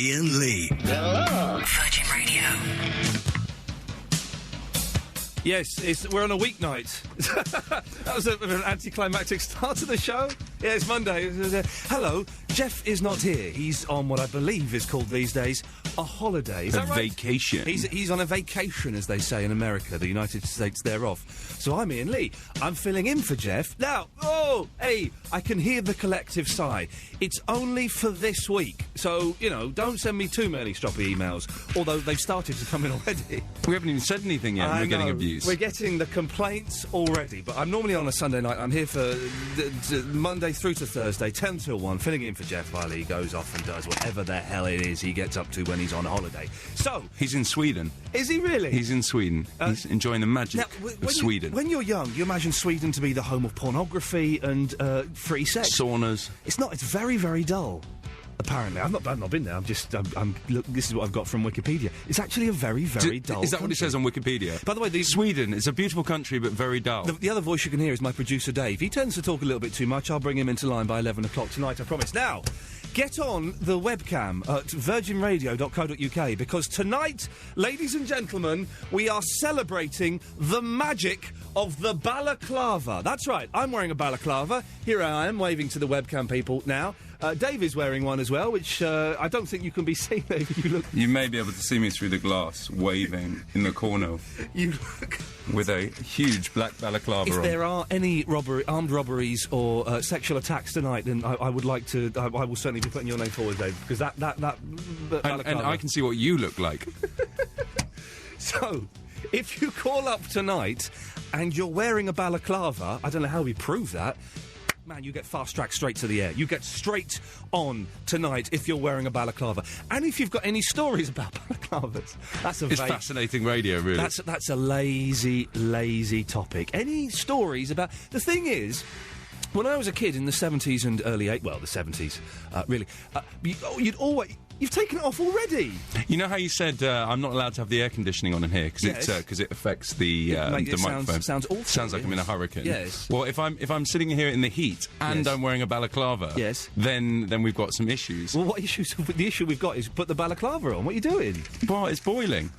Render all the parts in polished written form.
Iain Lee. Hello. Virgin Radio. Yes, we're on a weeknight. That was an anticlimactic start to the show. Yeah, it's Monday. Hello, Geoff is not here. He's on what I believe is called these days a holiday. Is that right? Vacation. He's on a vacation, as they say in America, the United States thereof. So I'm Iain Lee. I'm filling in for Geoff. Now, I can hear the collective sigh. It's only for this week. So, don't send me too many stroppy emails, although they've started to come in already. We haven't even said anything yet, and we're getting abuse. We're getting the complaints already, but I'm normally on a Sunday night. I'm here for Monday through to Thursday, 10 till 1, filling in for Geoff while he goes off and does whatever the hell it is he gets up to when he's on holiday. So... He's in Sweden. Is he really? He's in Sweden. He's enjoying the magic of Sweden. When you're young, you imagine Sweden to be the home of pornography and free sex. Saunas. It's not. It's very, very dull. Apparently, I've not been there. Look, this is what I've got from Wikipedia. It's actually a very, very dull. Is that country. what it says on Wikipedia? By the way, Sweden is a beautiful country, but very dull. The other voice you can hear is my producer Dave. He tends to talk a little bit too much. I'll bring him into line by 11 o'clock tonight. I promise. Now, get on the webcam at virginradio.co.uk because tonight, ladies and gentlemen, we are celebrating the magic of the balaclava. That's right. I'm wearing a balaclava. Here I am, waving to the webcam people now. Dave is wearing one as well, which I don't think you can be seen, Dave. You may be able to see me through the glass, waving in the corner. You look... With a huge black balaclava on. If there are any armed robberies or sexual attacks tonight, then I would like to... I will certainly be putting your name forward, Dave, because that balaclava... And I can see what you look like. So, if you call up tonight and you're wearing a balaclava, I don't know how we prove that... Man, you get fast-tracked straight to the air. You get straight on tonight if you're wearing a balaclava. And if you've got any stories about balaclavas, It's fascinating radio, really. That's a lazy, lazy topic. Any stories about... The thing is... When I was a kid in the 70s and early... the 70s, really. You'd always... You've taken it off already. You know how you said I'm not allowed to have the air conditioning on in here because it affects the microphone. Sounds awful. Sounds like I'm in a hurricane. Yes. Well, if I'm sitting here in the heat and I'm wearing a balaclava, then we've got some issues. Well, what issues? The issue we've got is put the balaclava on. What are you doing? Well, it's boiling.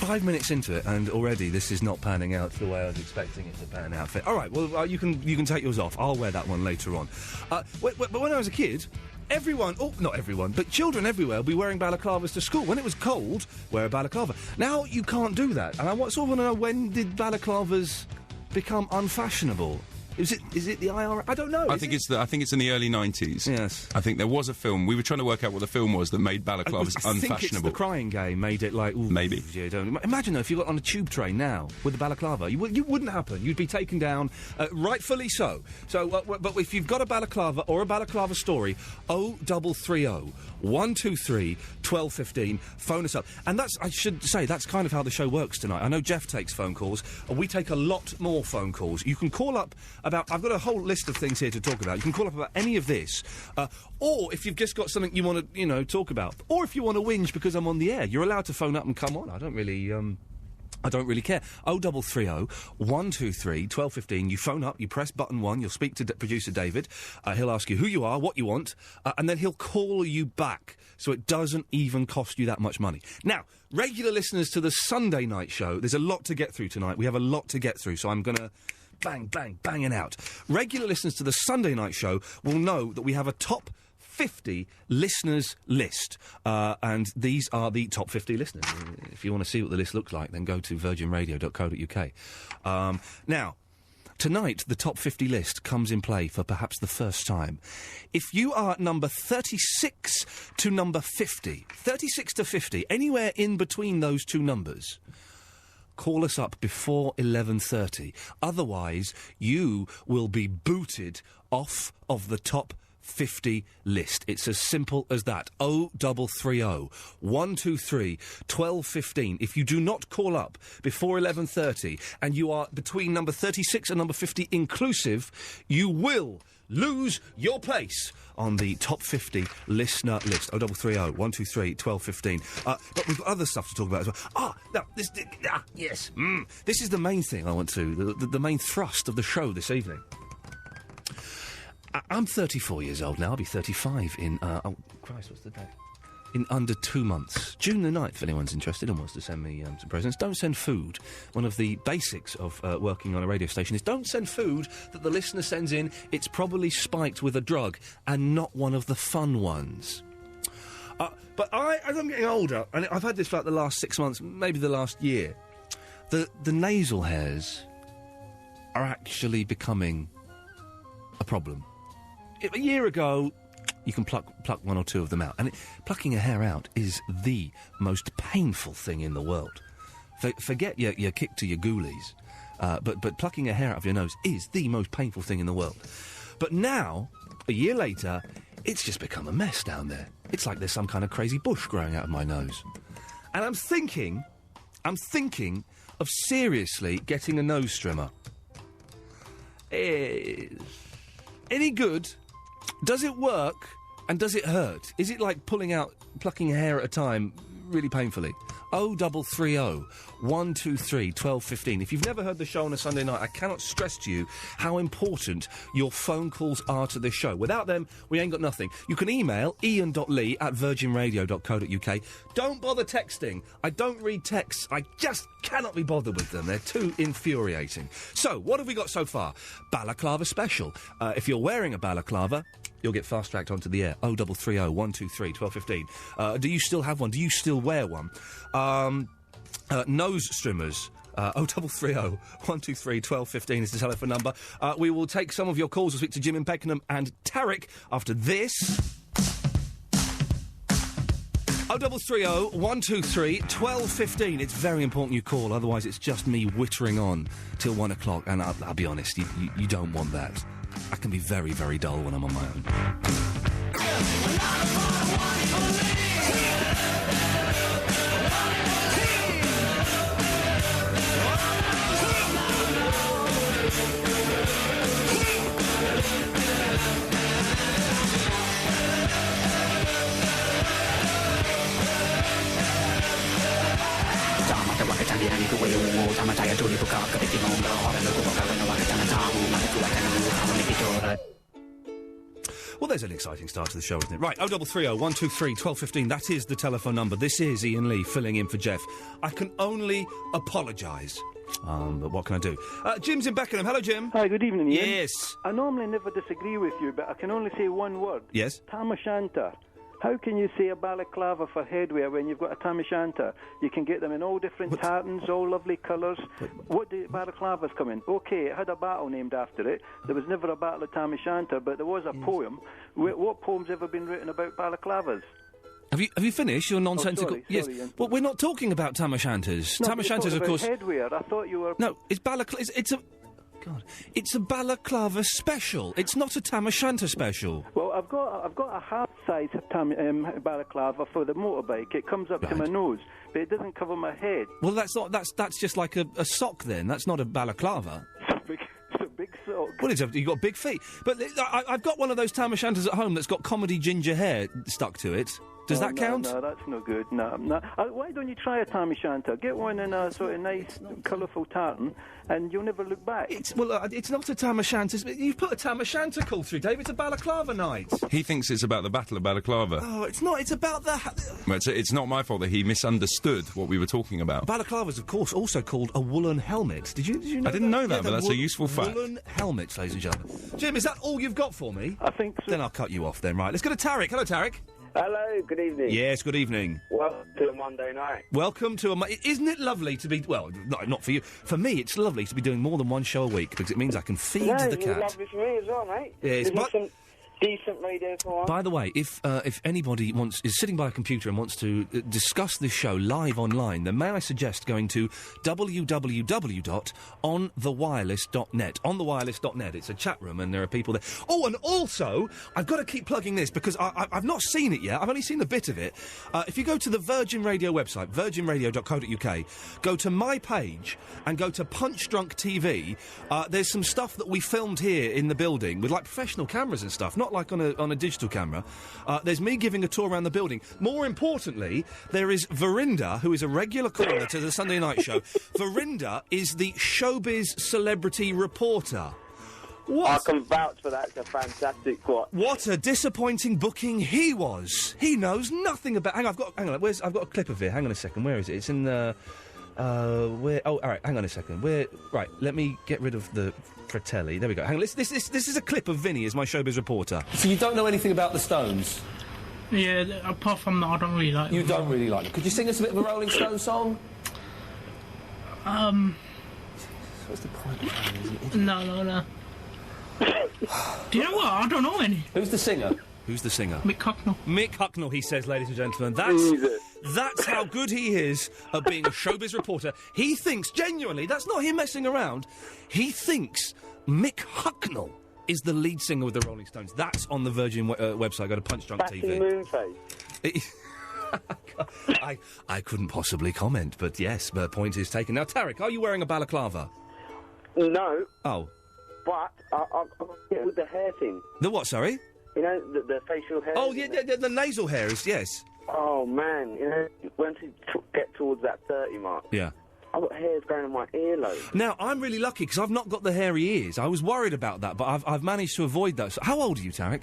5 minutes into it, and already this is not panning out the way I was expecting it to pan out. All right, well, you can take yours off. I'll wear that one later on. But when I was a kid, not everyone, but children everywhere will be wearing balaclavas to school. When it was cold, wear a balaclava. Now you can't do that. And I sort of want to know, when did balaclavas become unfashionable? Is it the IRA? I don't know. I think it's in the early 90s. Yes. I think there was a film. We were trying to work out what the film was that made balaclavas unfashionable. I think it's The Crying Game made it like... Ooh, maybe. Yeah, imagine, though, if you got on a tube train now with a balaclava. You wouldn't happen. You'd be taken down, rightfully so. So, but if you've got a balaclava or a balaclava story, 0330 123 1215, phone us up. And I should say, that's kind of how the show works tonight. I know Geoff takes phone calls. We take a lot more phone calls. You can call up about... I've got a whole list of things here to talk about. You can call up about any of this. Or if you've just got something you want to, talk about. Or if you want to whinge because I'm on the air, you're allowed to phone up and come on. I don't really care. 0330 123 1215. You phone up, you press button 1, you'll speak to producer David. He'll ask you who you are, what you want, and then he'll call you back. So it doesn't even cost you that much money. Now, regular listeners to the Sunday night show, there's a lot to get through tonight. We have a lot to get through, so I'm going to... banging out. Regular listeners to the Sunday night show will know that we have a top 50 listeners list. And these are the top 50 listeners. If you want to see what the list looks like, then go to virginradio.co.uk. Now, tonight, the top 50 list comes in play for perhaps the first time. If you are number 36 to number 50, 36 to 50, anywhere in between those two numbers... call us up before 11:30. Otherwise, you will be booted off of the top 50 list. It's as simple as that. 0330 123 1215. If you do not call up before 11:30 and you are between number 36 and number 50 inclusive, you will lose your place on the top 50 listener list. 0330 123 1215. But we've got other stuff to talk about as well. Yes. This is the main thing I want to, the main thrust of the show this evening. I'm 34 years old now. I'll be 35 in... oh, Christ, what's the date? In under 2 months. June the 9th, if anyone's interested and wants to send me some presents. Don't send food. One of the basics of working on a radio station is don't send food that the listener sends in. It's probably spiked with a drug and not one of the fun ones. But as I'm getting older, and I've had this for like the last 6 months, maybe the last year, the nasal hairs are actually becoming a problem. A year ago, you can pluck one or two of them out. And plucking a hair out is the most painful thing in the world. Forget your kick to your ghoulies. But plucking a hair out of your nose is the most painful thing in the world. But now, a year later, it's just become a mess down there. It's like there's some kind of crazy bush growing out of my nose. And I'm thinking of seriously getting a nose trimmer. Any good? Does it work? And does it hurt? Is it like plucking a hair at a time really painfully? 0330 123 1215. If you've never heard the show on a Sunday night, I cannot stress to you how important your phone calls are to this show. Without them, we ain't got nothing. You can email ian.lee@virginradio.co.uk. Don't bother texting. I don't read texts. I just cannot be bothered with them. They're too infuriating. So, what have we got so far? Balaclava special. If you're wearing a balaclava, you'll get fast-tracked onto the air. 0330 123 1215. Do you still have one? Do you still wear one? Nose strimmers. 0330 123 1215 is the telephone number. We will take some of your calls. We'll speak to Jim in Beckenham and Tarek after this. 0330 123 1215. It's very important you call, otherwise it's just me whittering on till 1 o'clock. And I'll be honest, you don't want that. I can be very, very dull when I'm on my own. Well, there's an exciting start to the show, isn't it? Right, 0330 123 1215. That is the telephone number. This is Iain Lee filling in for Geoff. I can only apologise. But what can I do? Jim's in Beckenham. Hello, Jim. Hi, good evening, Iain. Yes. I normally never disagree with you, but I can only say one word. Yes? Tam O'Shanter. How can you say a balaclava for headwear when you've got a tam o'shanter? You can get them in all different tartans, all lovely colours. What do balaclavas come in? OK, it had a battle named after it. There was never a battle of tam o'shanter, but there was a poem. What poem's ever been written about balaclavas? Have you finished your nonsensical... Sorry, yes. Well, we're not talking about tam o'shanters. No, tam o'shanters, of course... headwear. I thought you were... No, it's balaclava... It's a balaclava special. It's not a tam o'shanter special. Well, I've got a half-size balaclava for the motorbike. It comes up to my nose, but it doesn't cover my head. Well, that's just like a sock then. That's not a balaclava. It's a big sock. Well, you've got big feet. But I've got one of those tam o'shanters at home that's got comedy ginger hair stuck to it. Does that count? No, that's no good. No. Why don't you try a tam o'shanter? Get one in a sort of nice, colourful tartan, and you'll never look back. It's not a tam o'shanter. You've put a tam o'shanter call through, Dave. It's a balaclava night. He thinks it's about the Battle of Balaclava. Oh, it's not. It's about the... Well, it's not my fault that he misunderstood what we were talking about. Balaclava's, of course, also called a woolen helmet. Did you know I didn't know that, but that's a useful fact. Woolen helmets, ladies and gentlemen. Jim, is that all you've got for me? I think so. Then I'll cut you off then, right. Let's go to Tarek. Hello, Tarek. Hello, good evening. Yes, good evening. Welcome to a Monday night. Welcome to Isn't it lovely to be... Well, not for you. For me, it's lovely to be doing more than one show a week, because it means I can feed the cat. It's lovely for me as well, mate. Yes, some decent radio for one. By the way, if anybody is sitting by a computer and wants to discuss this show live online, then may I suggest going to www.onthewireless.net. Onthewireless.net. It's a chat room and there are people there. Oh, and also, I've got to keep plugging this because I've not seen it yet. I've only seen a bit of it. If you go to the Virgin Radio website, virginradio.co.uk, go to my page and go to Punch Drunk TV, there's some stuff that we filmed here in the building with like professional cameras and stuff, not like on a digital camera. There's me giving a tour around the building. More importantly, there is Verinda, who is a regular caller to the Sunday night show. Verinda is the showbiz celebrity reporter. I can vouch for that. It's a fantastic watch. What a disappointing booking he was. He knows nothing about... Hang on, I've got a clip of it. Hang on a second. Where is it? It's in the... where... Oh, all right, hang on a second. Right, let me get rid of the Fratelli. There we go. Hang on, this is a clip of Vinny as my showbiz reporter. So you don't know anything about the Stones? Yeah, apart from that, I don't really like them. You don't really like them. Could you sing us a bit of a Rolling Stones song? What's the point? No. Do you know what? I don't know any. Who's the singer? Mick Hucknall. Mick Hucknall, he says, ladies and gentlemen. That's how good he is at being a showbiz reporter. He thinks, genuinely, that's not him messing around, he thinks Mick Hucknall is the lead singer with the Rolling Stones. That's on the Virgin website. Go to Punchdrunk TV. Moonface. I couldn't possibly comment, but yes, the point is taken. Now, Tarek, are you wearing a balaclava? No. Oh. But I get with the hair thing. The what, sorry? You know, the facial hair. Oh, yeah, the nasal hair is, yes. Oh, man. You know, once you get towards that 30 mark. Yeah. I've got hairs going on my earlobe. Now, I'm really lucky because I've not got the hairy ears. I was worried about that, but I've managed to avoid that. So, how old are you, Tarek?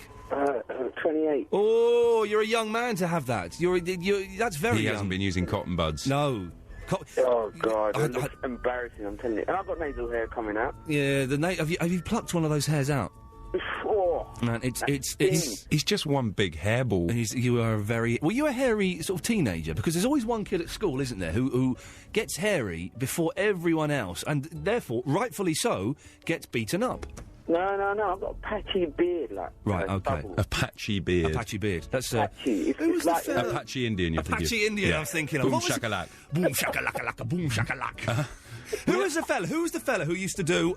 28. Oh, you're a young man to have that. That's very young. He hasn't been using cotton buds. No. Oh, God, it looks embarrassing, I'm telling you. And I've got nasal hair coming out. Yeah, have you plucked one of those hairs out? Oh, man, he's just one big hairball. Were you a hairy sort of teenager? Because there's always one kid at school, isn't there, who gets hairy before everyone else, and therefore, rightfully so, gets beaten up. No, I've got a patchy beard, like. Right, okay. Bubbles. A patchy beard. A patchy beard. That's patchy. Who was like the fella? Apache Indian, you're thinking. Apache Indian, I was thinking of. Boom shakalak. Boom shakalaka, boom shakalaka. Who was the fella who used to do,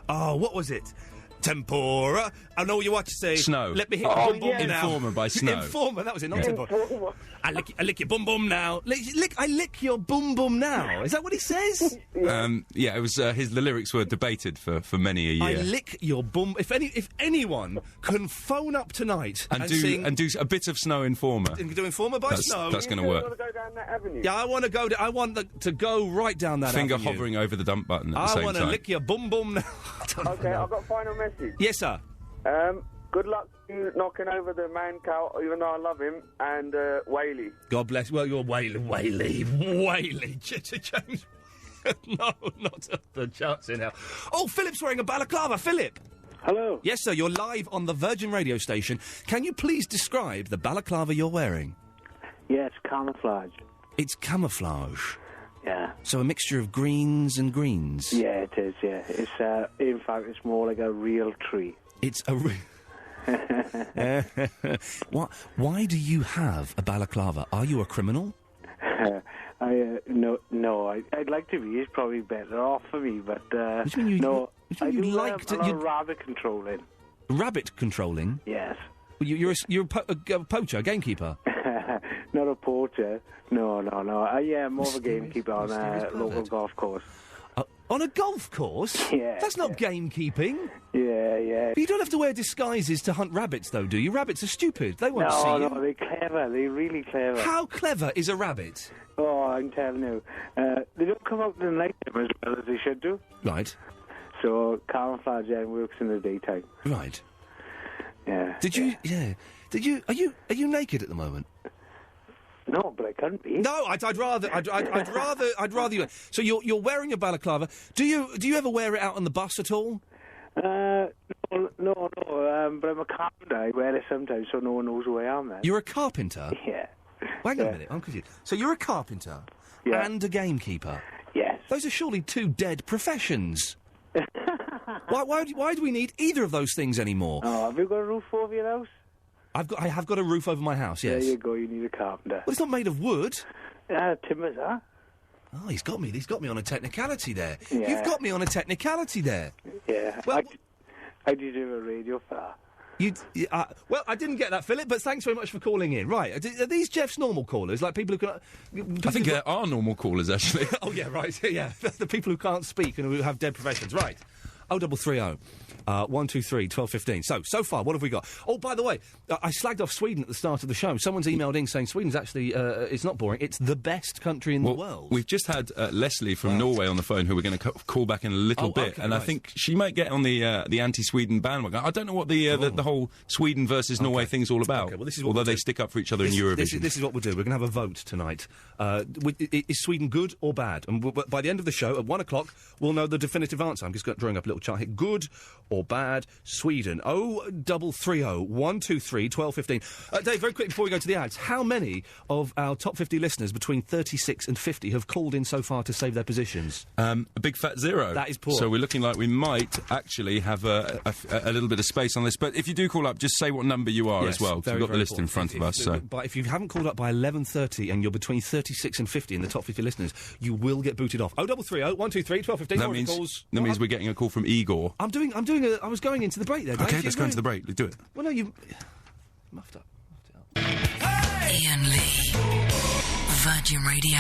what was it? Tempura. I know what you want to say. Snow. Let me hit your bum bum now. Informer by Snow. Informer, that was it, not Tempura. I lick your bum bum now. I lick your bum bum now. Is that what he says? Yeah, it was. The lyrics were debated for many a year. I lick your bum. If anyone can phone up tonight and do a bit of Snow Informer. Do Informer by Snow. That's going to work. You want to go down that avenue? Yeah, I want to go. I want to go right down that Finger avenue. hovering over the dump button at the same time. I want to lick your bum bum now. Okay, I've got a final message. Yes, sir. Good luck to you knocking over the man cow, even though I love him, and Whaley. God bless. Well, you're Whaley. James. No, not the chance in hell. Oh, Philip's wearing a balaclava. Philip. Hello. Yes, sir. You're live on the Virgin radio station. Can you please describe the balaclava you're wearing? Yeah, it's camouflage. It's camouflage. Yeah. So a mixture of greens and greens. Yeah, it is. Yeah, it's in fact it's more like a real tree. It's a Why do you have a balaclava? Are you a criminal? No. I'd like to be. It's probably better off for me, but Which mean you, no. I do like to. Rabbit controlling. Rabbit controlling? Yes. You're a poacher, a gamekeeper. Not a poacher. No. Yeah, more of a gamekeeper on a local golf course. On a golf course? Yeah. That's not gamekeeping. Yeah. But you don't have to wear disguises to hunt rabbits, though, do you? Rabbits are stupid. They won't see you. No, they're clever. They're really clever. How clever is a rabbit? Oh, I'm telling you. They don't come out in the night time as well as they should do. Right. So camouflage then works in the daytime. Right. Yeah. Are you naked at the moment? No, but I couldn't be. No, I'd rather you. So you're wearing a balaclava. Do you ever wear it out on the bus at all? No. But I'm a carpenter. I wear it sometimes, so no one knows who I am. Then. You're a carpenter. Yeah. Wait a minute, I'm confused. So you're a carpenter and a gamekeeper. Yes. Those are surely two dead professions. Why do we need either of those things anymore? Oh, have you got a roof over your house? I have got a roof over my house, yes. There you go, you need a carpenter. Well, it's not made of wood. Timbers, huh? Oh, he's got me on a technicality there. Yeah. You've got me on a technicality there. Yeah. Well, I did have a radio for that. Well, I didn't get that, Philip, but thanks very much for calling in. Right, are these Jeff's normal callers? Like people who can... I think there are normal callers, actually. Oh, yeah, right, yeah. The people who can't speak and who have dead professions. Right. 0330 123 1215. So far, what have we got? Oh, by the way, I slagged off Sweden at the start of the show. Someone's emailed in saying Sweden's actually, it's not boring, it's the best country in the world. We've just had Leslie from Norway on the phone, who we're going to call back in a little bit, and right. I think she might get on the anti-Sweden bandwagon. I don't know what the whole Sweden versus Norway thing's all about. Okay, well, this is although they stick up for each other in Eurovision. This is what we'll do. We're going to have a vote tonight. Is Sweden good or bad? And by the end of the show, at 1 o'clock, we'll know the definitive answer. I'm just drawing up a little chart here. Good or bad Sweden? 0330 123 1215. Dave, very quickly before we go to the ads, how many of our top 50 listeners between 36 and 50 have called in so far to save their positions? A big fat zero. That is poor. So we're looking like we might actually have a little bit of space on this. But if you do call up, just say what number you are as well. We've got the list in front of us. But if you haven't called up by 11:30 and you're between 36 and 50 in the top 50 listeners, you will get booted off. 0330 123 1215. That means we're getting a call from Igor. I was going into the break there, Dave. Okay, let's go into the break. Do it. Well, no, you muffed up. Iain Lee, Virgin Radio.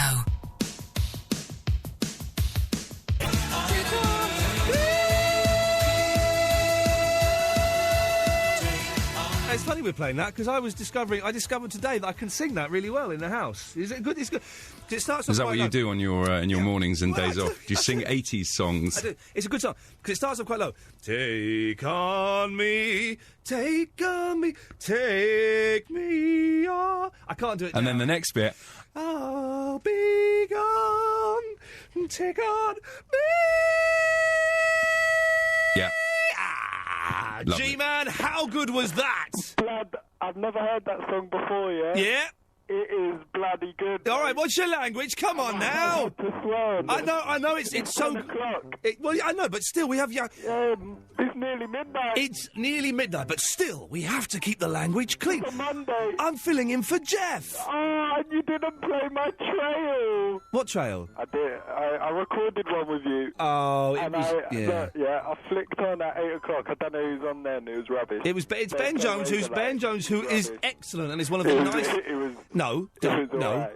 It's funny we're playing that because I discovered today that I can sing that really well in the house. Is it good? It's good. It starts. Is that what you do on your mornings and days off? Do you sing 80s songs? I do. It's a good song because it starts off quite low. Take on me, take on me, take me on. I can't do it. And now. then the next bit. I'll be gone, take on me. Yeah. G-Man, how good was that? Blood, I've never heard that song before, yeah? Yeah. It is bloody good. All right, what's your language? Come on now. I know. It's so. 10 o'clock. Well, I know, but still, we have. It's nearly midnight. It's nearly midnight, but still, we have to keep the language clean. It's a Monday. I'm filling in for Geoff. Oh, and you didn't play my trail. What trail? I did. I recorded one with you. Oh, I flicked on at 8 o'clock. I don't know who's on then. It was rubbish. It's Ben Jones, who is excellent and is one of the nicest. No. Right.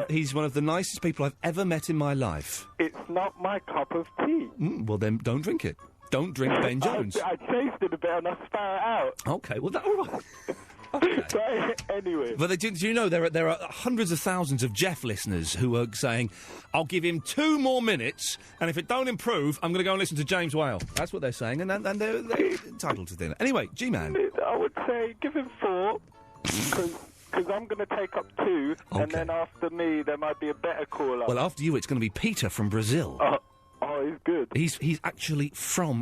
He's one of the nicest people I've ever met in my life. It's not my cup of tea. Well, then don't drink it. Don't drink Ben Jones. I tasted a bit and I spat it out. Okay, well, all right. Okay. Anyway. But do you know there are hundreds of thousands of Geoff listeners who are saying, I'll give him 2 more minutes, and if it don't improve, I'm going to go and listen to James Whale. That's what they're saying, and they're entitled to dinner. Anyway, G-Man. I would say give him 4, because I'm going to take up 2, and then after me, there might be a better caller. Well, after you, it's going to be Peter from Brazil. Oh, he's good. He's actually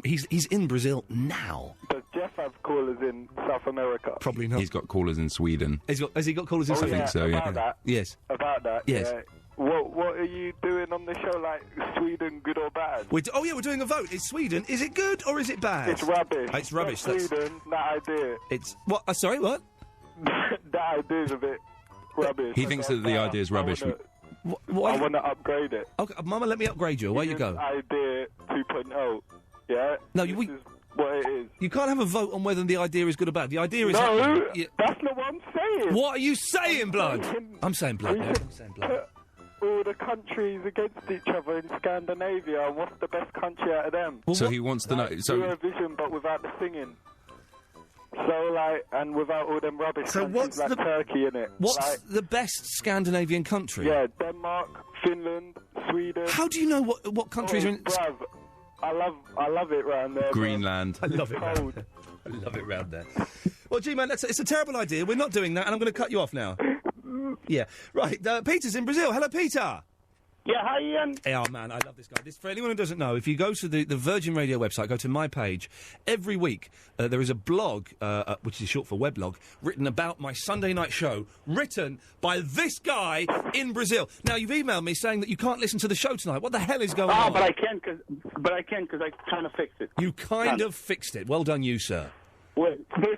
he's in Brazil now. Does Geoff have callers in South America? Probably not. He's got callers in Sweden. Has he got callers in Sweden? I think so, yeah. That? Yes. About that, yes. Yeah. What are you doing on the show, like Sweden, good or bad? We're doing a vote. Is Sweden, is it good or is it bad? It's rubbish. It's rubbish. Sweden, that idea. It's, what? Sorry, what? That idea's a bit rubbish. He thinks that the idea is rubbish. I want to upgrade it. Okay, Mama, let me upgrade you. Away you go. Idea 2.0. Yeah? No, this is what it is. You can't have a vote on whether the idea is good or bad. The idea is... No, that's not what I'm saying. What are you saying, Blood? I'm saying Blood. I'm saying Blood. Put all the countries against each other in Scandinavia, and what's the best country out of them? Well, so he wants to know... Eurovision, but without the singing. So, and without all them rubbish countries like Turkey in it. What's the best Scandinavian country? Yeah, Denmark, Finland, Sweden. How do you know what countries are in... Bruv, I love it round there. Greenland. I love it round there. I love it round there. Well, G-Man, it's a terrible idea. We're not doing that, and I'm going to cut you off now. Yeah. Right, Peter's in Brazil. Hello, Peter. Yeah, hi, Ian. Oh, man, I love this guy. For anyone who doesn't know, if you go to the Virgin Radio website, go to my page, every week there is a blog, which is short for weblog, written about my Sunday night show, written by this guy in Brazil. Now, you've emailed me saying that you can't listen to the show tonight. What the hell is going on? But I can, because I kind of fixed it. You kind of fixed it. Well done, you, sir. Well, there's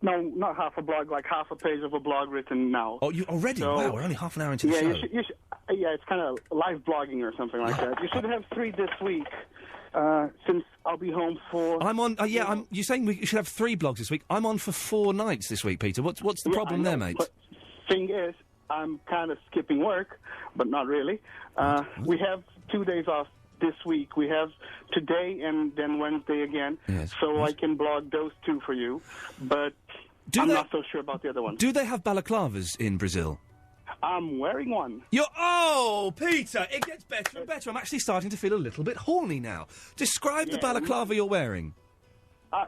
not half a blog, like half a page of a blog written now. Oh, you already? So, wow, we're only half an hour into the show. Yeah, it's kind of live blogging or something like that. You should have 3 this week, since I'll be home for... I'm on... you're saying we should have 3 blogs this week. I'm on for 4 nights this week, Peter. What's the problem there, mate? But thing is, I'm kind of skipping work, but not really. We have 2 days off this week. We have today and then Wednesday again. Yes. So I can blog those two for you. But I'm not so sure about the other one. Do they have balaclavas in Brazil? I'm wearing one. Oh, Peter, it gets better and better. I'm actually starting to feel a little bit horny now. Describe the balaclava you're wearing.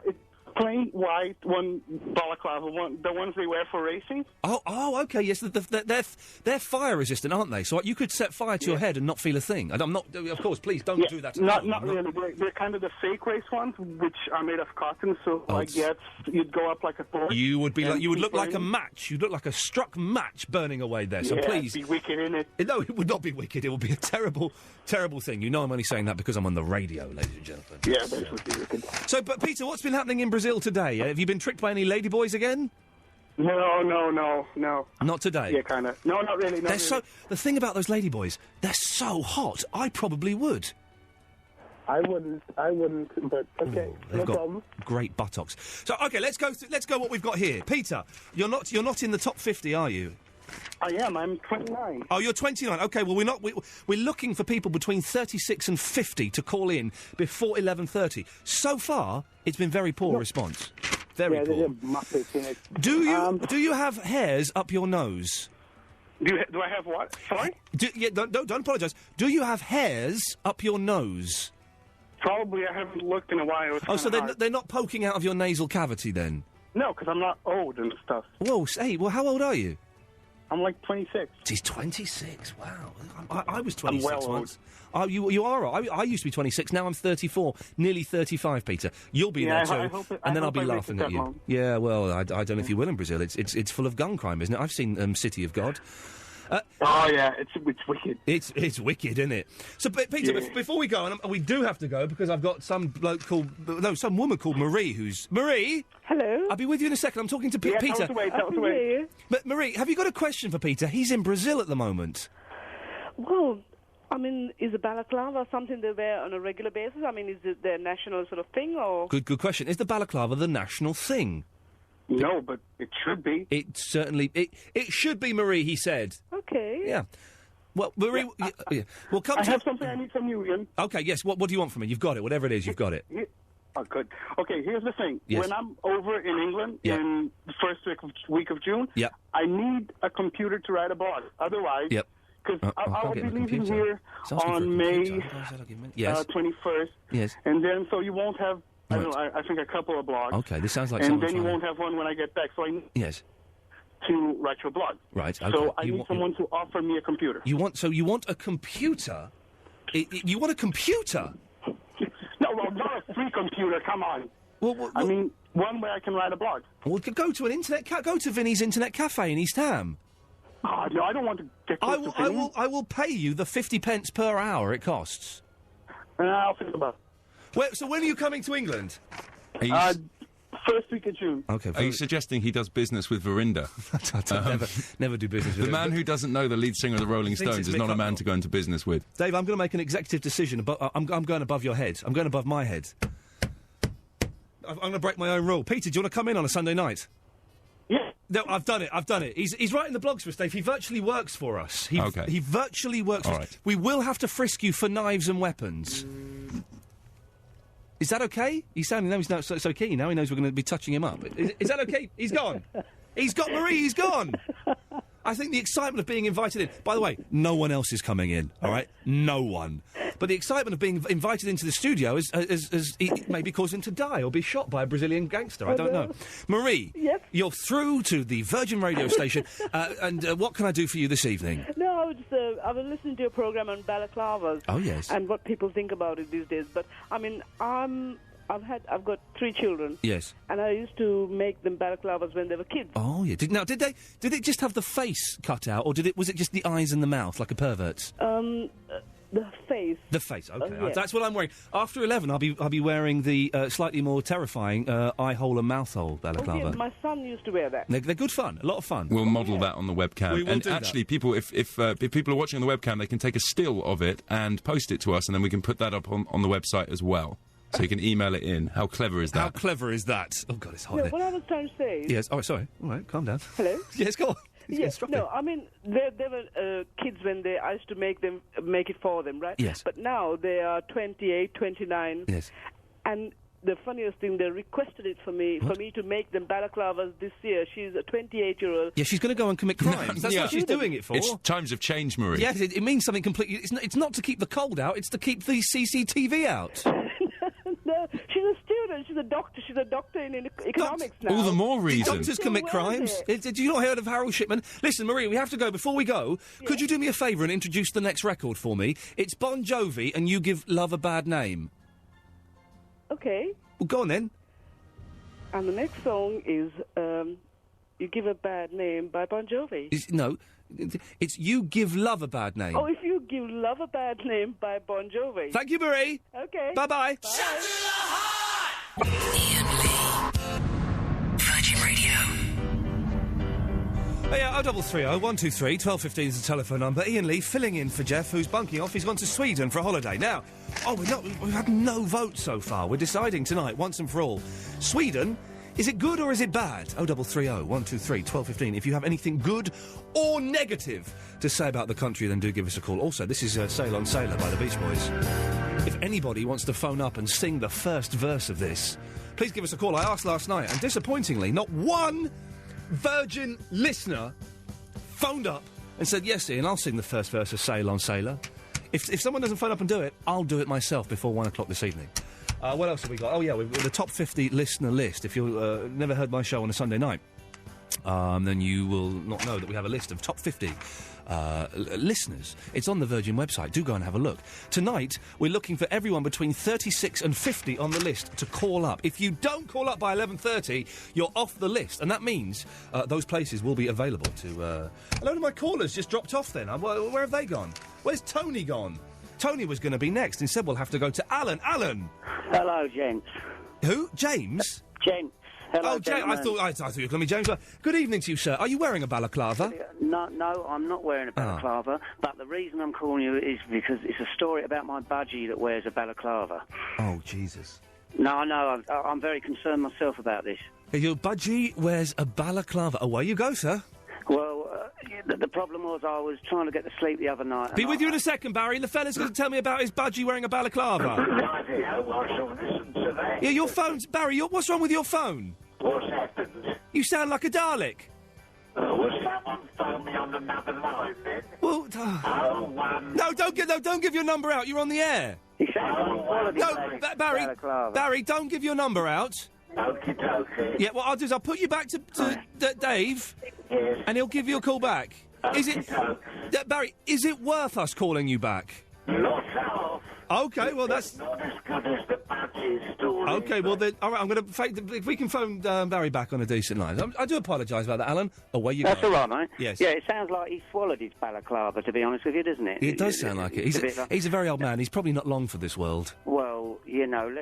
It's plain white, one balaclava, the ones they wear for racing. Oh, okay, yes, they're fire resistant, aren't they? So you could set fire to your head and not feel a thing. I'm not, of course, please don't do that. Not really. They're kind of the fake race ones, which are made of cotton. So I guess you'd go up like a torch. You would be you would look like a match. You'd look like a struck match burning away there. So please, it'd be wicked, innit? No, it would not be wicked. It would be a terrible, terrible thing. You know, I'm only saying that because I'm on the radio, ladies and gentlemen. Yeah, basically wicked. So, but Peter, what's been happening in Brazil today? Have you been tricked by any ladyboys again? No. Not today? Yeah, kind of. No, not really. The thing about those ladyboys, they're so hot, I probably would. I wouldn't, but okay, They've got problem. Great buttocks. So, okay, let's go what we've got here. Peter, you're not in the top 50, are you? I am. I'm 29. Oh, you're 29. Okay, well, we're looking for people between 36 and 50 to call in before 11:30. So far, it's been very poor response. Very poor. There's a Muppet in it. Do you have hairs up your nose? Do I have what? Sorry? Don't apologise. Do you have hairs up your nose? Probably. I haven't looked in a while. So they're not poking out of your nasal cavity then? No, because I'm not old and stuff. Whoa, how old are you? I'm like 26. He's 26. Wow, I was 26 I'm well once. Oh, you are. I used to be 26. Now I'm 34, nearly 35. Peter, you'll be there too, and then I'll be laughing at you. Long. Yeah, well, I don't know if you will in Brazil. It's full of gun crime, isn't it? I've seen City of God. Yeah, it's wicked. It's wicked, isn't it? So, Peter, before we go, and we do have to go because I've got some woman called Marie who's... Marie? Hello? I'll be with you in a second. I'm talking to Peter. Tell us away. But, Marie, have you got a question for Peter? He's in Brazil at the moment. Well, I mean, is a balaclava something they wear on a regular basis? I mean, is it their national sort of thing, or...? Good question. Is the balaclava the national thing? No, but it should be. It certainly... It should be, Marie, he said. Okay. Yeah. Well, Marie... Well, come I have something I need from you, Ian. Okay, yes. What do you want from me? You've got it. Whatever it is, you've got it. Oh, good. Okay, here's the thing. Yes. When I'm over in England in the first week of June, I need a computer to write a blog. Otherwise... Because I'll be leaving here on May 21st. Yes. And then, so you won't have... I don't know, I think a couple of blogs. Okay, this sounds like and someone then you won't have one when I get back, so I need to write your blog. Right, okay. So I need someone to offer me a computer. You want a computer? You want a computer? No, well, not a free computer, come on. Well, I mean, one where I can write a blog. Well, go to Vinny's Internet Cafe in East Ham. Oh, no, I don't want to get close to Vinny. I will pay you the 50 pence per hour it costs. I'll think about it. So when are you coming to England? First week of June. Okay. Are you suggesting he does business with Verinda? never do business with the man who doesn't know the lead singer of the Rolling Stones is not a man to go into business with. Dave, I'm going to make an executive decision. I'm going above your head. I'm going above my head. I'm going to break my own rule. Peter, do you want to come in on a Sunday night? Yeah. No, I've done it. He's writing the blogs for us, Dave. He virtually works for us. He virtually works for us. Right. We will have to frisk you for knives and weapons. Is that okay? He's sounding now. He's not so keen. Now he knows we're going to be touching him up. Is that okay? He's gone. He's got Marie. He's gone. I think the excitement of being invited in. By the way, no one else is coming in. All right, no one. But the excitement of being invited into the studio has maybe caused him to die or be shot by a Brazilian gangster. I don't know. Marie, you're through to the Virgin radio station. And what can I do for you this evening? No, I was listening to your program on balaclavas. Oh yes. And what people think about it these days. But I mean, I've got 3 children. Yes. And I used to make them balaclavas when they were kids. Oh yeah. Did it just have the face cut out, or was it just the eyes and the mouth like a pervert's? The face. The face. Okay, yes. That's what I'm wearing. After 11, I'll be wearing the slightly more terrifying eye hole and mouth hole balaclava. Oh, yeah, my son used to wear that. They're good fun. A lot of fun. We'll model that on the webcam. We will and do actually, that. people, if people are watching on the webcam, they can take a still of it and post it to us, and then we can put that up on the website as well. so you can email it in. How clever is that? How clever is that? Oh, God, it's hot. No, what I was trying to say is... Yes. Oh, sorry. All right, calm down. Hello? Yes, go on. Yes, no, I mean, there were kids when I used to make it for them, right? Yes. But now they are 28, 29. Yes. And the funniest thing, they requested it for me to make them balaclavas this year. She's a 28-year-old. Yeah, she's going to go and commit crimes. That's what she's doing it for. It's times have changed, Marie. Yes, it means something completely... It's not to keep the cold out, it's to keep the CCTV out. No, she's a student. She's a doctor. She's a doctor in economics now. All the more reason. Doctors commit crimes. Did you not hear of Harold Shipman? Listen, Marie, we have to go. Before we go, could you do me a favour and introduce the next record for me? It's Bon Jovi, and You Give Love a Bad Name. Okay. Well, go on then. And the next song is You Give a Bad Name by Bon Jovi. It's You Give Love a Bad Name. Oh, If You Give Love a Bad Name by Bon Jovi. Thank you, Marie. Okay. Bye-bye. Iain Lee. Virgin Radio. Oh, yeah, 0330 123 1215 is the telephone number. Iain Lee filling in for Geoff, who's bunking off. He's gone to Sweden for a holiday. Now, we've had no votes so far. We're deciding tonight, once and for all. Sweden, is it good or is it bad? 0330 123 1215. If you have anything good or negative to say about the country, then do give us a call. Also, this is Sail on Sailor by the Beach Boys. If anybody wants to phone up and sing the first verse of this, please give us a call. I asked last night, and disappointingly, not one Virgin listener phoned up and said, yes, Iain, I'll sing the first verse of Sail on Sailor. If someone doesn't phone up and do it, I'll do it myself before 1 o'clock this evening. What else have we got? Oh, yeah, we've got the top 50 listener list. If you've never heard my show on a Sunday night, then you will not know that we have a list of top 50 listeners. It's on the Virgin website. Do go and have a look. Tonight, we're looking for everyone between 36 and 50 on the list to call up. If you don't call up by 11:30, you're off the list. And that means those places will be available to... A load of my callers just dropped off then. Where have they gone? Where's Tony gone? Tony was going to be next. Instead, we'll have to go to Alan. Alan! Hello, gents. Who? James? Gents. Hello, James. I thought you were going to be James. Good evening to you, sir. Are you wearing a balaclava? No, I'm not wearing a balaclava. But the reason I'm calling you is because it's a story about my budgie that wears a balaclava. Oh, Jesus. No, I'm very concerned myself about this. Your budgie wears a balaclava. Away you go, sir. Well, the problem was I was trying to get to sleep the other night. Be with you in a second, Barry. The fella's going to tell me about his budgie wearing a balaclava. Yeah, your phone's... Barry, what's wrong with your phone? What's happened? You sound like a Dalek. Will someone phone me on another line, then? Well... No, don't give your number out. You're on the air. Barry, don't give your number out. Okie dokie. Yeah, what I'll do is I'll put you back to Dave, yes, and he'll give you a call back. Is it, Barry? Is it worth us calling you back? Not off. Okay, well that's not as good as the budgie story. Okay, well then, all right. I'm going to if we can phone Barry back on a decent line. I do apologise about that, Alan. Away you go. That's all right, mate. Yes. Yeah, it sounds like he swallowed his balaclava. To be honest with you, doesn't it? It does sound like it. He's a very old man. He's probably not long for this world. Well, you know,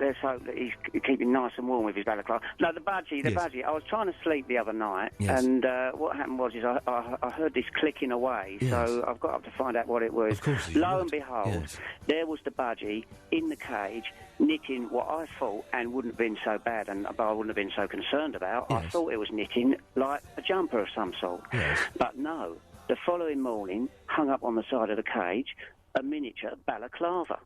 let's hope that he's keeping nice and warm with his balaclava. No, the budgie. I was trying to sleep the other night, and what happened was I heard this clicking away, so I've got up to find out what it was. Of course. Lo and behold, there was the budgie in the cage, knitting what I thought, and wouldn't have been so bad, and I wouldn't have been so concerned about. I thought it was knitting like a jumper of some sort. Yes. But no, the following morning, hung up on the side of the cage, a miniature balaclava.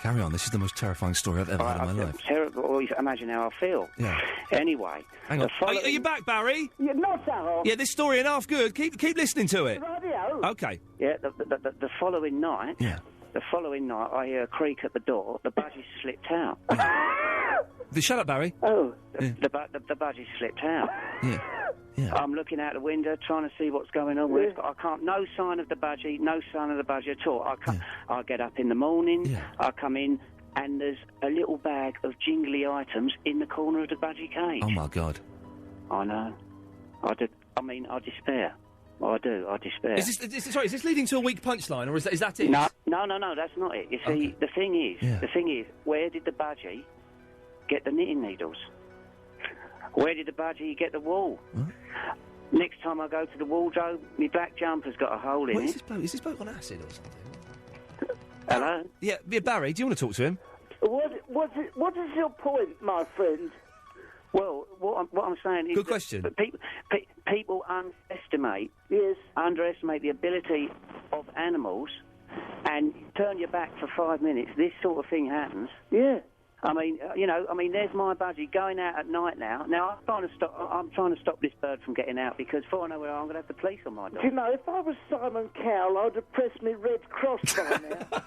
Carry on. This is the most terrifying story I've ever had in my life. Terrible. Or imagine how I feel. Yeah. Anyway. Hang on. Are you back, Barry? Yeah, not so. Yeah, this story and half good. Keep listening to it. Radio. Okay. Yeah, the following night... Yeah. The following night, I hear a creak at the door. The budgie slipped out. Shut up, Barry. Oh, the budgie slipped out. Yeah. I'm looking out the window, trying to see what's going on with it. I can't. No sign of the budgie. No sign of the budgie at all. I get up in the morning. Yeah. I come in, and there's a little bag of jingly items in the corner of the budgie cage. Oh my God. I know. I despair. I do. I despair. Is this leading to a weak punchline, or is that it? No, that's not it. You see, the thing is, where did the budgie get the knitting needles? Where did the budgie get the wool? Huh? Next time I go to the wardrobe, my black jumper's got a hole in it. Is this bloke on acid or something? Hello? Yeah, Barry, do you want to talk to him? What is your point, my friend? Well, what I'm saying is... Good question. People underestimate the ability of animals, and turn your back for 5 minutes, this sort of thing happens. Yeah. I mean, there's my budgie going out at night now. Now, I'm trying to stop this bird from getting out, because before I know where I'm going to have the police on my door. Do you know, if I was Simon Cowell, I'd have pressed my red cross by now.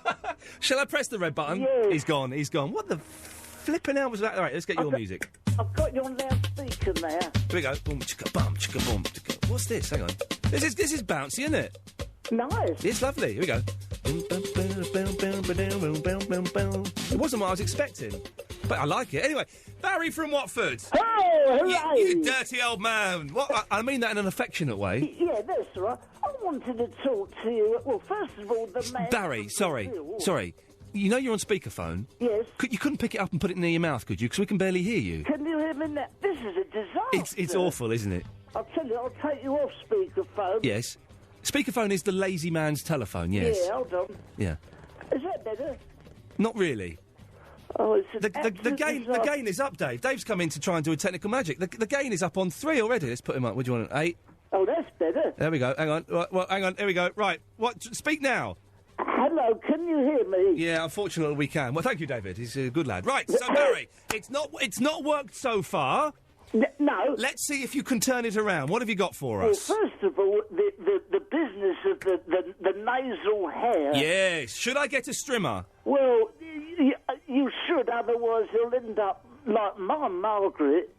Shall I press the red button? Yes. He's gone. What the flipping hell was that? All right, let's get your music. I've got you on loudspeaker now. Here we go. Boom, chicka, bum, chicka, boom, chicka. What's this? Hang on. This is bouncy, isn't it? Nice. It's lovely. Here we go. It wasn't what I was expecting, but I like it. Anyway, Barry from Watford. Oh, hooray! You dirty old man. What? I mean that in an affectionate way. Yeah, that's right. I wanted to talk to you. Well, first of all, the man... Barry, sorry. You know you're on speakerphone? Yes. You couldn't pick it up and put it near your mouth, could you? Because we can barely hear you. Can you hear me now? This is a disaster. It's awful, isn't it? I'll tell you, I'll take you off speakerphone. Yes. Speakerphone is the lazy man's telephone, yes. Yeah, hold on. Yeah. Is that better? Not really. Oh, it's the gain is up, Dave. Dave's come in to try and do a technical magic. The gain is up on 3 already. Let's put him up. What do you want? 8? Oh, that's better. There we go. Hang on. Well, hang on. Here we go. Right. What? Speak now. Hello, can you hear me? Yeah, unfortunately we can. Well, thank you, David. He's a good lad. Right, so Barry, it's not worked so far. No. Let's see if you can turn it around. What have you got for us? Well, first of all, the business of the nasal hair. Yes. Should I get a strimmer? Well, you should, otherwise you'll end up like my Margaret.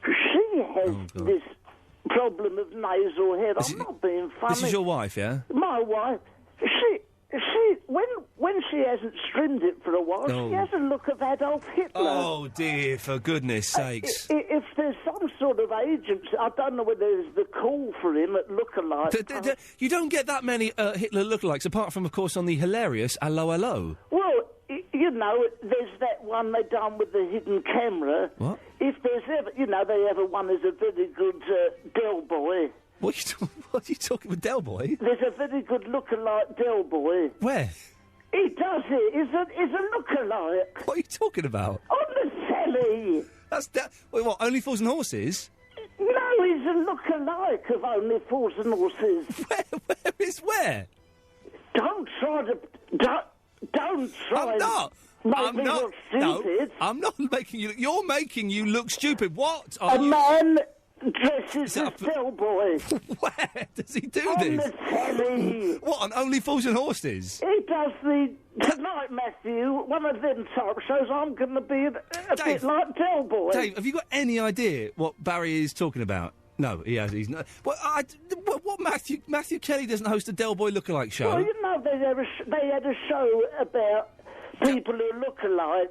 She has this problem of nasal hair. I'm not being funny. This is your wife, yeah? My wife. She, when she hasn't trimmed it for a while, she has a look of Adolf Hitler. Oh, dear, for goodness sakes. If there's some sort of agency, I don't know whether there's the call for him at lookalike. You don't get that many Hitler lookalikes, apart from, of course, on the hilarious Allo Allo. Well, you know, there's that one they done with the hidden camera. What? If there's ever, they have one as a very good Del Boy. What are you talking with Del Boy? There's a very good lookalike Del Boy. Where? He does it. He's a lookalike. What are you talking about? On the telly. Wait, what, Only Fools and Horses? No, he's a lookalike of Only Fools and Horses. Where is where? Don't try to... Don't try... I'm not. I'm not. Stupid. No, I'm not making you... You're making you look stupid. What are you... Man... dresses as Del Boy. Where does he do on this? On the telly. What, on Only Fools and Horses? He does tonight, Matthew, one of them type shows. I'm going to be a bit like Del Boy. Dave, have you got any idea what Barry is talking about? No, he has. He's not. What Matthew Kelly doesn't host a Del Boy lookalike show? Well, you know, they had a show about people who look alikes.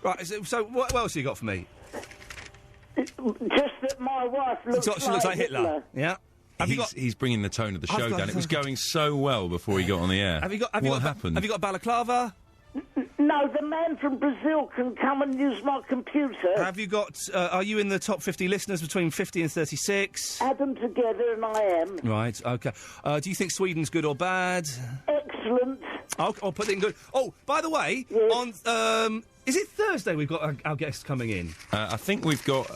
Right, so what else have you got for me? Just that my wife looks she looks like Hitler. Yeah. He's bringing the tone of the show down. It was going so well before he got on the air. What happened? Have you got balaclava? No, the man from Brazil can come and use my computer. Have you got... are you in the top 50 listeners between 50 and 36? Add them together and I am. Right, OK. Do you think Sweden's good or bad? Excellent. I'll put it in good. Oh, by the way, yes. on... is it Thursday we've got our guests coming in? I think we've got...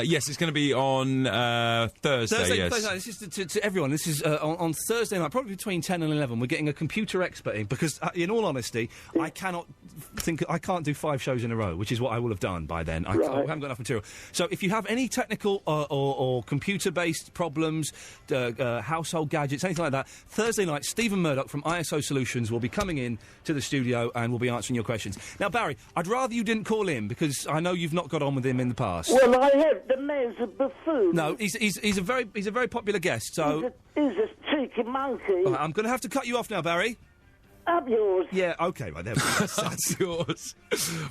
yes, it's going to be on Thursday, yes. Thursday night. This is to everyone. This is on Thursday night, probably between 10 and 11. We're getting a computer expert in because, in all honesty, I can't do 5 shows in a row, which is what I will have done by then. I haven't got enough material. So if you have any technical or computer-based problems, household gadgets, anything like that, Thursday night, Stephen Murdoch from ISO Solutions will be coming in to the studio and will be answering your questions. Now, Barry, I'd rather you didn't call in because I know you've not got on with him in the past. Well, I have. The man's a buffoon. No, he's a very popular guest. So he's a cheeky monkey. I'm going to have to cut you off now, Barry. Up yours. Yeah, OK, right, there we go. That's yours.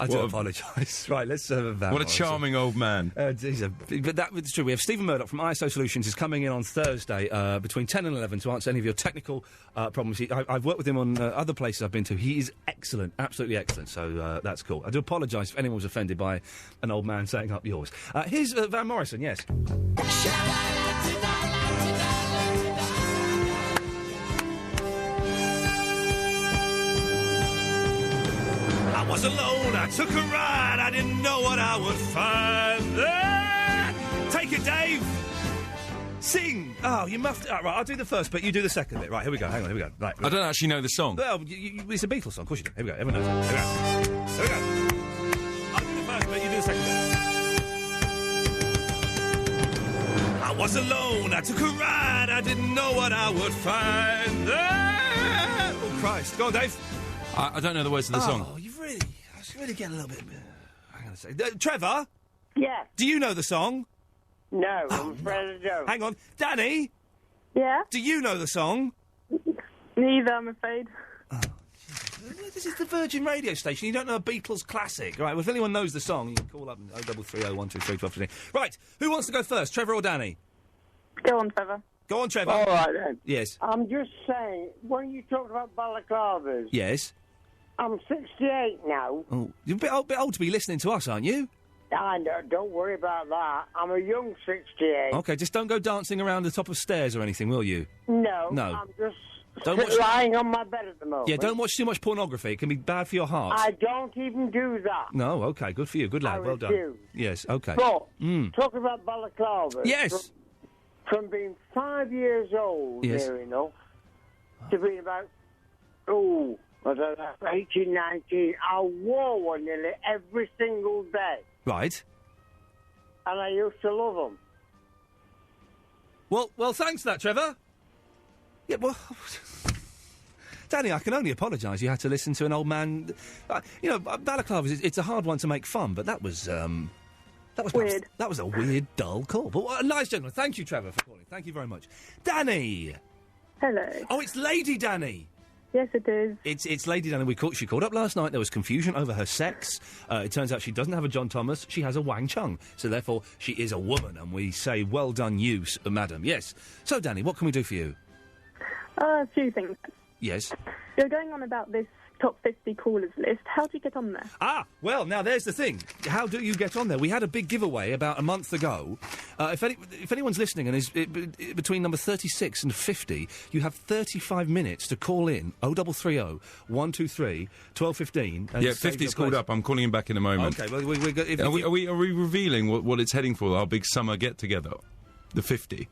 I do apologise. Right, let's what a charming old man. But that's true. We have Stephen Murdoch from ISO Solutions is coming in on Thursday between 10 and 11 to answer any of your technical problems. I've worked with him on other places I've been to. He is excellent, absolutely excellent. So that's cool. I do apologise if anyone was offended by an old man saying up yours. Here's Van Morrison, yes. was alone, I took a ride, I didn't know what I would find there. Take it, Dave. Sing. Oh, you muffed it up. Right, I'll do the first bit, you do the second bit. Right, here we go, hang on, here we go. Right. I don't actually know the song. Well, it's a Beatles song, of course you do. Here we go, everyone knows it. Here we go. Here we go. I'll do the first bit, you do the second bit. I was alone, I took a ride, I didn't know what I would find there. Oh, Christ. Go on, Dave. I don't know the words of the song. Oh, you've really... I was really getting a little bit... Hang on a second. Trevor? Yeah. Do you know the song? No, I'm afraid I don't. Hang on. Danny? Yeah? Do you know the song? Neither, I'm afraid. This is the Virgin radio station. You don't know a Beatles classic. Right, well, if anyone knows the song, you can call up 0330 123 1215. Right, who wants to go first, Trevor or Danny? Go on, Trevor. Go on, Trevor. All right, then. Yes. I'm just saying, when you talk about balaclavas... Yes? I'm 68 now. Oh, you're a bit old to be listening to us, aren't you? I know, don't worry about that. I'm a young 68. OK, just don't go dancing around the top of stairs or anything, will you? No. No. I'm just lying on my bed at the moment. Yeah, don't watch too much pornography. It can be bad for your heart. I don't even do that. No, OK, good for you. Good lad, well done. Yes, OK. But, talking about balaclavas... Yes! From being 5 years old, near enough, to being about, I don't know, 18, 19, I wore one nearly every single day. Right. And I used to love them. Well, thanks for that, Trevor. Yeah, well... Danny, I can only apologise. You had to listen to an old man... balaclavas, it's a hard one to make fun, but that was weird. That was a weird, dull call. But a nice gentleman. Thank you, Trevor, for calling. Thank you very much. Danny! Hello. Oh, it's Lady Danny! Yes, it is. It's Lady Danny. She called up last night. There was confusion over her sex. It turns out she doesn't have a John Thomas. She has a Wang Chung. So, therefore, she is a woman. And we say, well done, you, madam. Yes. So, Danny, what can we do for you? A few things. Yes? You're going on about this top 50 callers list. How do you get on there? Well, now there's the thing. How do you get on there? We had a big giveaway about a month ago. If anyone's listening and is between number 36 and 50, you have 35 minutes to call in 0330 123 1215. Yeah, 50's called up. I'm calling him back in a moment. Okay, well, are we revealing what it's heading for? Our big summer get together, the 50.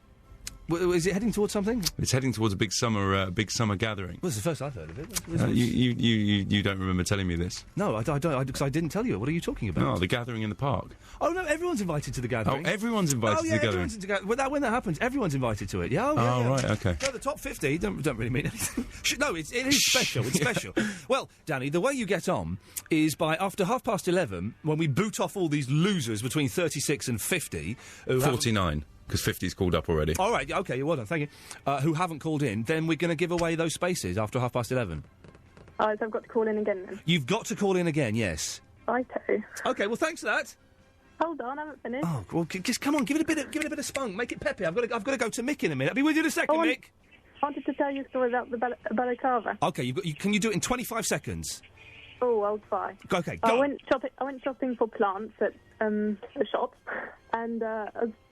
Is it heading towards something? It's heading towards a big summer gathering. Well, it's the first I've heard of it. You don't remember telling me this? No, I don't, because I didn't tell you. What are you talking about? No, the gathering in the park. Oh, no, everyone's invited to the gathering. Oh, everyone's invited to the gathering. When that happens, everyone's invited to it. Yeah, right, OK. No, the top 50 don't really mean anything. No, it is special. It's special. Well, Danny, the way you get on is by after 11:30, when we boot off all these losers between 36 and 50... 49. Because 50's called up already. All right, OK, well done, thank you. Who haven't called in, then we're going to give away those spaces after 11:30. Oh, so I've got to call in again then? You've got to call in again, yes. Righto. OK, well, thanks for that. Hold on, I haven't finished. Oh, well, just come on, give it a bit of spunk, make it peppy. I've got to go to Mick in a minute. I'll be with you in a second, Mick. I wanted to tell you a story about the balaclava. OK, can you do it in 25 seconds? Oh, I'll try. OK, go. I went shopping for plants at a shop, and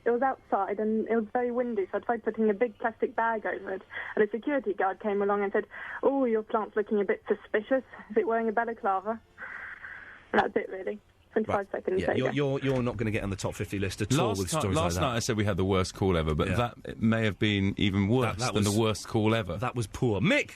it was outside and it was very windy, so I tried putting a big plastic bag over it, and a security guard came along and said, "Oh, your plant's looking a bit suspicious. Is it wearing a balaclava?" And that's it, really. 25 seconds. Yeah, you're not going to get on the top 50 list at all with stories like that. Last night I said we had the worst call ever, but that may have been even worse than the worst call ever. That was poor. Mick,